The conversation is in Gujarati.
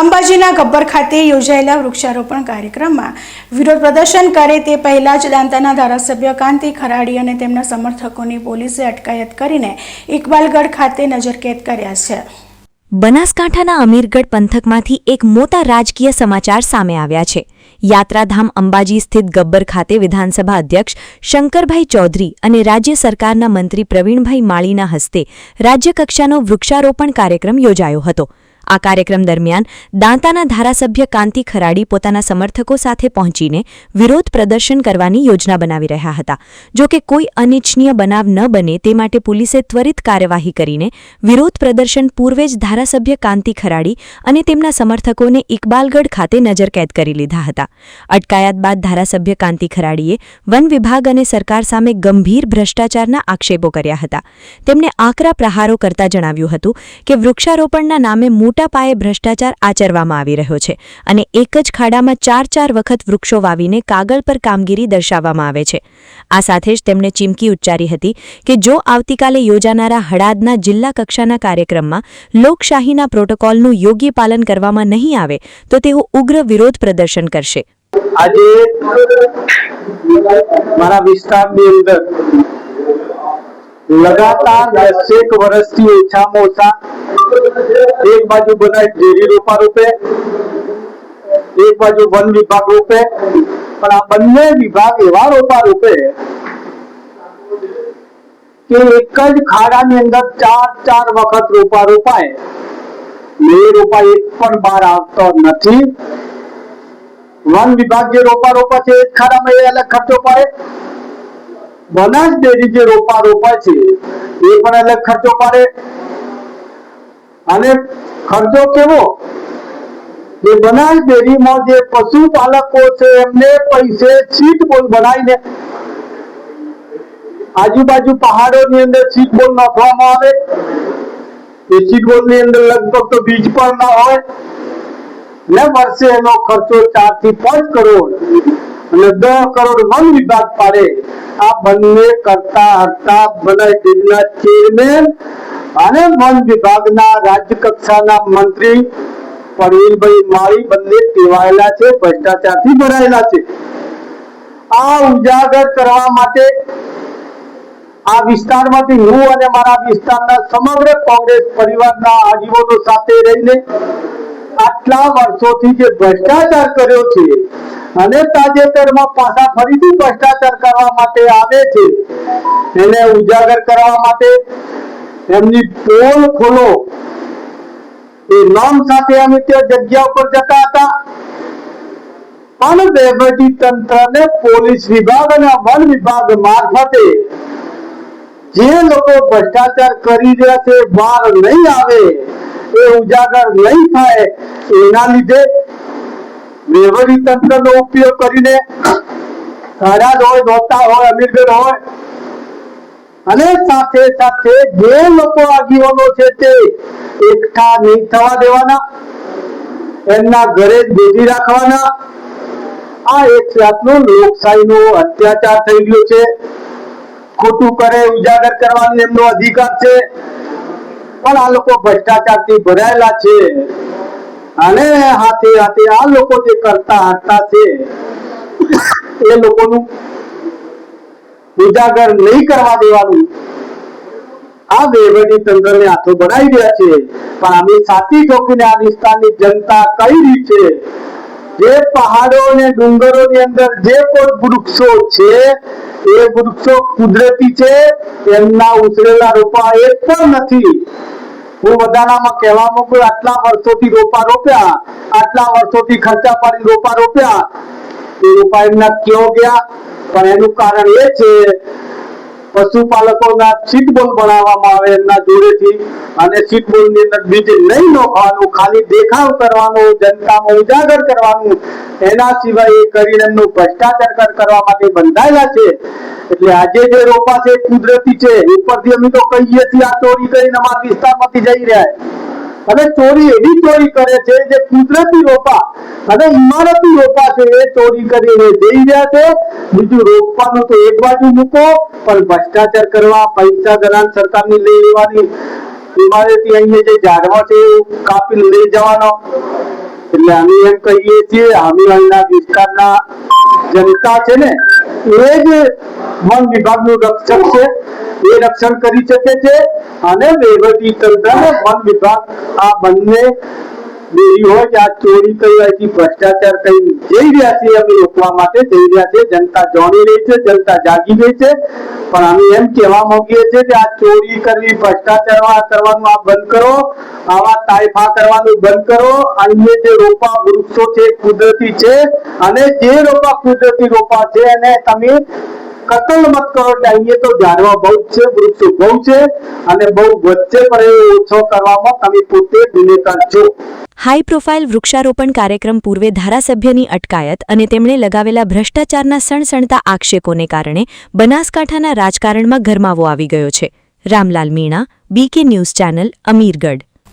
અંબાજીના ગબ્બર ખાતે યોજાયેલા વૃક્ષારોપણ કાર્યક્રમમાં વિરોધ પ્રદર્શન કરે તે પહેલા જ દાંતાના ધારાસભ્ય કાંતિ ખરાડી અને તેમના સમર્થકોની પોલીસે અટકાયત કરીને ઇકબાલગઢ ખાતે નજરકેદ કર્યા છે। બનાસકાંઠાના અમીરગઢ પંથકમાંથી એક મોટા રાજકીય સમાચાર સામે આવ્યા છે। યાત્રાધામ અંબાજી સ્થિત ગબ્બર ખાતે વિધાનસભા અધ્યક્ષ શંકરભાઈ ચૌધરી અને રાજ્ય સરકારના મંત્રી પ્રવીણભાઈ માળીના હસ્તે રાજ્યકક્ષાનો વૃક્ષારોપણ કાર્યક્રમ યોજાયો હતો। આ કાર્યક્રમ દરમિયાન દાંતાના ધારાસભ્ય કાંતિ ખરાડી પોતાના સમર્થકો સાથે પહોંચીને વિરોધ પ્રદર્શન કરવાની યોજના બનાવી રહ્યા હતા। જો કે કોઈ અનિચ્છનીય બનાવ ન બને તે માટે પોલીસે ત્વરિત કાર્યવાહી કરીને વિરોધ પ્રદર્શન પૂર્વે જ ધારાસભ્ય કાંતિ ખરાડી અને તેમના સમર્થકોને ઇકબાલગઢ ખાતે નજરકેદ કરી લીધા હતા। અટકાયત બાદ ધારાસભ્ય કાંતિ ખરાડીએ વન વિભાગ અને સરકાર સામે ગંભીર ભ્રષ્ટાચારના આક્ષેપો કર્યા હતા। તેમણે આકરા પ્રહારો કરતા જણાવ્યું હતું કે વૃક્ષારોપણના નામે મોટા પાયે ભ્રષ્ટાચાર આચરવામાં આવી રહ્યો છે અને એક જ ખાડામાં 4 વખત વૃક્ષો વાવીને કાગળ પર કામગીરી દર્શાવવામાં આવે છે। આ સાથે જ તેમણે ચીમકી ઉચ્ચારી હતી કે જો આવતીકાલે યોજાનારા હળાદના જિલ્લા કક્ષાના કાર્યક્રમમાં લોકશાહીના પ્રોટોકોલનું યોગ્ય પાલન કરવામાં નહીં આવે તો તેઓ ઉગ્ર વિરોધ પ્રદર્શન કરશે। આજે મારા વિસ્તારની અંદર लगातार 10 वर्षથી ઓછામાં ઓછા एक बाजू बनाई डेरी रोपा रूपे एक बाजू वन विभाग रूपे पण आ बंने विभाग एवा रोपा रूपे के एक ज खाडानी अंदर 4 वखत रोपा रोपाय ने रोपा एक पण बार आवतो नथी। वन विभाग जे रोपा रोपा छे एक खाडामां ए अलग खर्चो पाडे, बनास डेरी जे रोपा रोपा छे ए पण अलग खर्चो पाडे અને ખર્ચો કેવો જે બનાસ ડેરીમાં જે પશુપાલકો છે એમને પૈસે સીટ બોલ બનાવીને આજુબાજુ પહાડોની અંદર સીટ બોલ નાખવામાં આવે। એ સીટ બોલની અંદર લગભગ તો બીજ પણ ન હોય ને વર્ષે એનો ખર્ચો 4 થી 5 કરોડ અને 10 કરોડ વન વિભાગ પાડે। આ બંને કરતા હતા બનાસ ડેરીના ચેરમેન અને वन विभागना राज्य कक्षाना मंत्री प्रवीणभाई माળી બંને ટેવાયેલા છે, ભ્રષ્ટાચારથી ભરાયેલા છે। આ ઉજાગર કરવા માટે આ વિસ્તારમાંથી હું અને મારા વિસ્તારના સમગ્ર કોંગ્રેસ પરિવારના આગેવાનો સાથે રહીને આટલા વર્ષોથી જે ભ્રષ્ટાચાર કર્યો છે અને તાજેતરમાં પાછા ફરીથી ભ્રષ્ટાચાર કરવા માટે આવે છે એને ઉજાગર કરવા માટે એમની પોલ ખોલો એ નામ સાથે અમે તે જગ્યા ઉપર જતા હતા પણ વહીવટી તંત્રને પોલીસ વિભાગ અને વન વિભાગ મારફતે જે લોકો ભ્રષ્ટાચાર કરી રહ્યા છે બહાર નહીં આવે એ ઉજાગર નહીં થાય એના લીધે વહીવટી તંત્રનો ઉપયોગ કરીને થરાદ હોય, નોતા હોય, અમીરગઢ હોય અને સાથે સાથે જે લોકો આગેવાનો છે તે એકઠા નહીં થવા દેવાના, એમના ઘરે જ બેસી રાખવાના। આ એક જાતનો લોકશાહીનો અત્યાચાર થઈ ગયો છે। ખોટું કરે ઉજાગર કરવાનો એમનો અધિકાર છે પણ આ લોકો ભ્રષ્ટાચારથી ભરાયેલા છે અને હાથે હાથે આ લોકો જે કરતા હતા છે એ લોકોનું ઉજાગર નહીં કરવા દેવાનું આ વહીવટી તંત્રને હાથો બનાવી રહ્યા છે। પણ અમે સાચી ચોકીને આ વિસ્તારની જનતા કહી રહી છે જે પહાડો અને ડુંગરોની અંદર જે કોઈ વૃક્ષો છે એ વૃક્ષો કુદરતી છે, એમના ઉછરેલા રોપા એક પણ નથી। હું બધાનામાં કહેવા માંગુ આટલા વર્ષોથી રોપા રોપ્યા, આટલા વર્ષોથી ખર્ચા પાડી રોપા રોપ્યા એ રોપા એમના ક્યાં ગયા? પણ એનું કારણ એ છે પશુપાલકોના સીટ બોલ બનાવવામાં આવે એમના જોડેથી અને સીટ બોલની અંદર બીજ નહીં નોખવાનું, ખાલી દેખાવ કરવાનો, જનતામાં ઉજાગર કરવાનું, એના સિવાય એ કરીને એમનો ભ્રષ્ટાચાર કરવા માટે બંધાયેલા છે। એટલે આજે જે રોપા છે કુદરતી છે, ઉપરથી અમે તો કહીએ છીએ આ ચોરી કરીને અમારા વિસ્તારમાંથી જઈ રહ્યા અને ચોરી એવી ચોરી કરે છે જે કુદરતી રોપા અને ઇમારતી રોપા છે એ ચોરી કરીને જઈ રહ્યા છે। બીજું રોપવાનું તો એક બાજુ મૂકો પણ ભ્રષ્ટાચાર કરવા, પૈસા ગ્રાન્ટ સરકારની લઈ લેવાની, ઇમારતી અહીંયા જે ઝાડવા છે કાપી લઈ જવાનો એટલે અમે એમ કહીએ છીએ અમે અહીંના વિસ્તારના જનતા છે ને એ જ વન વિભાગનું રક્ષણ છે, એ રક્ષણ કરી શકે છે અને વહીવટી તંત્ર અને વન વિભાગ આ બંને દેરી હોય કે આ ચોરી કઈ હોય ભ્રષ્ટાચાર કઈ જઈ રહ્યા છે અમે રોકવા માટે જઈ રહ્યા છે. જનતા જાણી રહી છે, જનતા જાગી ગઈ છે, પણ અમે એમ કહેવા માંગીએ છીએ કે આ ચોરી કરવી, ભ્રષ્ટાચાર કરવાનું આ બંધ કરો, આવા તાઇફા કરવાનું બંધ કરો. અહીંયા જે રોપા વૃક્ષો છે કુદરતી છે અને જે રોપા કુદરતી રોપા છે એને તમે કતલ મત કરો. અહીંયા તો ઝાડવા બહુ છે, વૃક્ષો બહુ છે અને બહુ વચ્ચે પણ એ ઓછો કરવામાં તમે પોતે ગુનેગાર છો. હાઈ પ્રોફાઇલ વૃક્ષારોપણ કાર્યક્રમ પૂર્વે ધારાસભ્યની અટકાયત અને તેમણે લગાવેલા ભ્રષ્ટાચારના સણસણતા આક્ષેપોને કારણે બનાસકાંઠાના રાજકારણમાં ગરમાવો આવી ગયો છે. Ramlal Meena, BK news channel, Amirgadh.